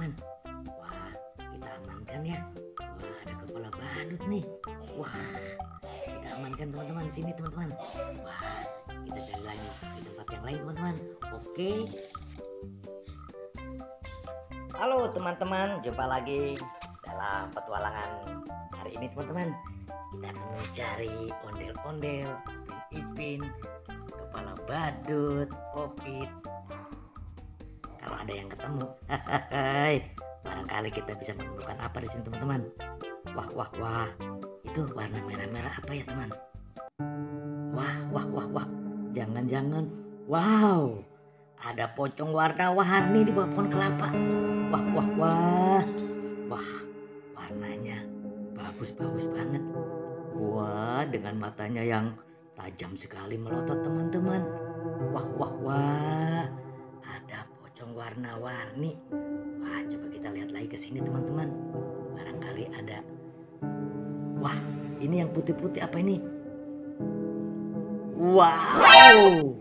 teman-teman. Wah, kita amankan ya. Wah, ada kepala badut nih. Wah, kita amankan teman-teman di sini teman-teman. Wah, kita cari lagi di tempat yang lain teman-teman. Oke. Halo teman-teman, jumpa lagi dalam petualangan hari ini teman-teman. Kita akan mencari ondel-ondel, ipin, kepala badut, popit. Kalau ada yang ketemu, barangkali kita bisa menemukan apa di sini teman-teman. Wah, wah, wah, itu warna merah-merah apa ya teman? Wah, wah, wah, wah, jangan-jangan, wow, ada pocong warna-warni di bawah pohon kelapa. Wah, wah, wah, wah, warnanya bagus-bagus banget. Wah, dengan matanya yang tajam sekali melotot teman-teman. Wah, wah, wah, ada pocong warna-warni. Wah, coba kita lihat lagi ke sini teman-teman. Barangkali ada. Wah, ini yang putih-putih apa ini? Wow.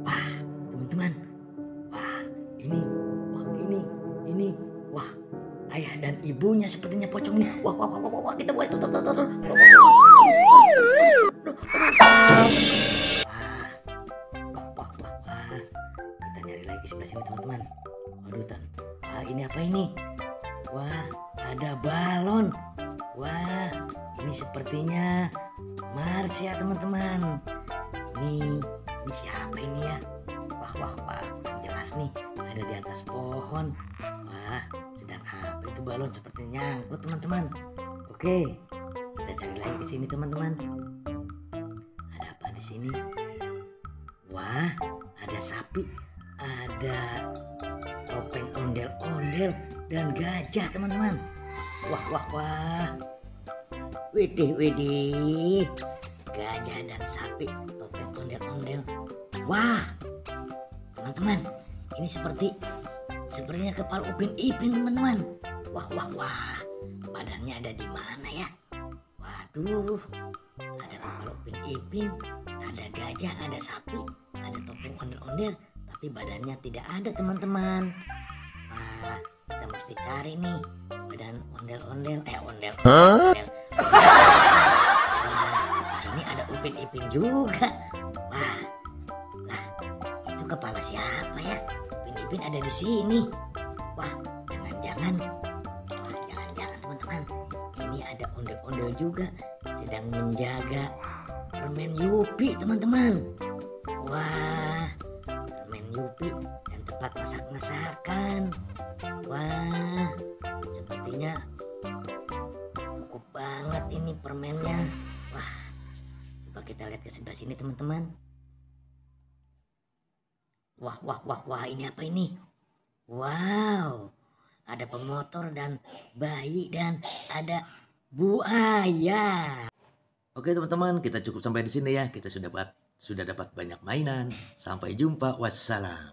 Wah, teman-teman. Wah, ini. Wah, ini. Wah, ayah dan ibunya sepertinya pocong ini. Wah, wah, wah, wah, wah, kita buat tutup. Wah. Kita nyari lagi sebelah sini teman-teman. Waduh, ini apa ini? Wah, ada balon. Wah, ini sepertinya Mars ya teman-teman. Ini siapa ini ya? Wah, kurang jelas nih. Ada di atas pohon. Wah, sedang apa itu balon? Sepertinya nyangkut teman-teman. Oke, kita cari lagi ke sini teman-teman. Ada apa di sini? Wah, ada sapi, ada topeng ondel-ondel dan gajah teman-teman. Wah. Widih. Gajah dan sapi, topeng ondel-ondel. Wah, teman-teman, ini sepertinya kepala Upin Ipin teman-teman. Wah. Badannya ada di mana ya? Waduh, ada kepala Upin Ipin, ada gajah, ada sapi, ada topeng ondel-ondel, tapi badannya tidak ada teman-teman. Wah, kita mesti cari nih badan ondel-ondel, ondel. Di sini ada Upin Ipin juga. Wah, lah itu kepala siapa ya? Upin Ipin ada di sini. Wah, jangan-jangan teman-teman, ini ada ondel-ondel juga sedang menjaga permen Yupi teman-teman. Wah, permen Yupi dan tempat masak-masakan. Wah, sepertinya cukup banget ini permennya. Wah, coba kita lihat ke sebelah sini teman-teman. Wah, ini apa ini? Wow, ada pemotor dan bayi dan ada buaya. Oke teman-teman, kita cukup sampai di sini ya. Kita sudah dapat banyak mainan. Sampai jumpa. Wassalam.